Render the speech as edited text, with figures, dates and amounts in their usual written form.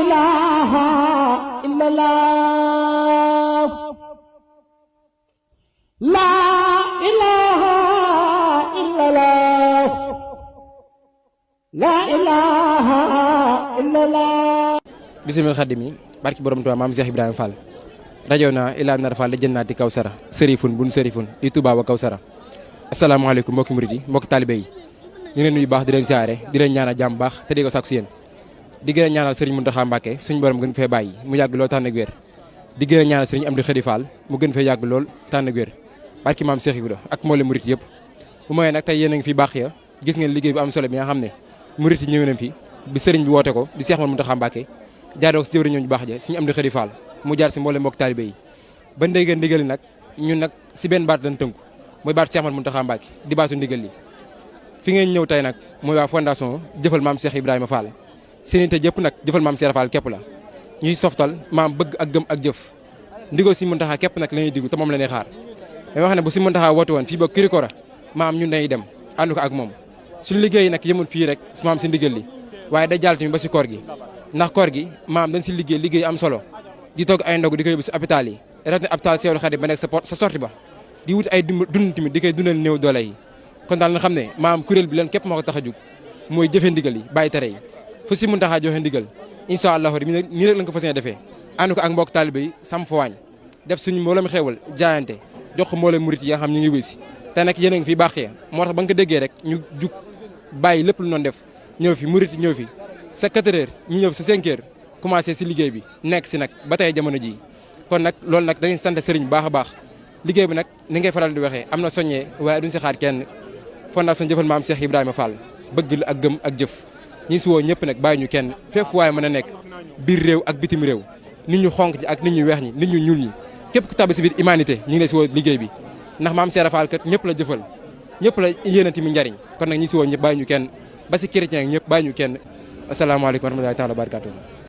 ilaha illallah la ilaha illallah la ilaha illallah bismil xadim yi barki borom Tuubaa maam Cheikh Ibrahima Fall rajo na ila nar Fall la jënnaati Kawsara sërifun bun sërifun di Touba wa Kawsara asalaamaaleykum mbokki murid yi mbokki talibé yi ñu leen nuyu baax di leen siyaare di leen ñaanal jàmm baax te di ko sàkku si yéen di gën a ñaanal Serigne Mountakha Mbacké suñu borom gën fee bàyyi mu yàgg lool tànn ak wér di gën a ñaanal Serigne Amdi Khady Fall mu gën fee yàgg lool tànn ak wér barki maam Cheikh Ibrahima ak mboolem murid yëpp bu mooy nag tey yéen a ngi fi baax ya gis ngeen liggéey bu am solo bi nga xam ne murid yi ñëw nañ fi bi Serigne bi woote ko di Cheikh Mountakha Mbacké jaaroo ko si jëwriñ ñooñu baax ja Serigne Amdi Khady Fall mu jaar si mboolem mbokk talibé yi ba ndéygeen ndigal nag ñun nag si benn baat lañ tënku mooy baatu Cheikh Mountakha Mbacké di baatu ndigal li fi ngeen ñëw tey nag mooy waa fondation jëfal maam Cheikh Ibrahima Fall seen te jëpp nag jëfal maam Cheikh Fall képp la ñuy softal maam bëgg ak gëm ak jëf ndigal si Mountakha képp nag la ñuy diggu te moom la ñuy xaar mais wax ne bu si Mountakha woote woon fii ba Kirikora maam ñun dañuy dem ànd ko ak moom suñu liggéey nag yemul fii rek maam si ndigal li waaye da jàll tamit ba si koor gi ndax koor gi maam dañ si liggéey am solo di togg ay ndog di ko yóbbu si hôpital yi ret ne hôpital Cheikhoul Khadim ba nekk sa sorti ba di wut ay dund tamit di koy dundal néew doole yi kon daal nga xam ne maam kuréel bi leen képp moo ko tax a jug mooy jëfe ndigal yi bàyyi tere yi fu si Mountakha joxe ndigal incha allah nii rek lañ ko fas yéene defee ànd ko ak mbokk taalibe yi sam fa waañ def suñu mbooloo mi xewal jaayante jox ko mbooloo murit yi nga xam ñu ngi wéy si te nag yéen a ngi fi baaxee moo tax ba nga ko déggee rek ñu jug bàyyi lépp lu noonu def ñëw fi murit yi ñëw fi sa 4 heures ñu ñëw sa 5 heures commencé si liggéey bi nekk si nag ba tey jamono ji kon nag loolu nag dañuy sant sëriñ bu baax a baax liggéey bi nag ni ngay faral di waxee am na soññee waaye duñ si xaar kenn fondation jëfal maam Cheikh Ibrahima Fall bëgg la ak gëm ak jëf ñi si woo ñëpp nag bàyyi ñu kenn fépp waaye mën a nekk biir réew ak bitim réew nit ñu xonq ñi ak nit ñu weex ñi nit ñu ñuul ñi képp ku tabi si biir humanité ñu ngi lay si woo liggéey bi ndax maam Cheikh Fall kat ñëpp la jëfal ñëpp la yéenati mi njariñ kon nag ñi si woo ñëpp bàyyi ñu kenn ba si chrétien ñëpp bàyyi ñu kenn asalaamaaleykum wa rahmatullahi taala wa barakatuh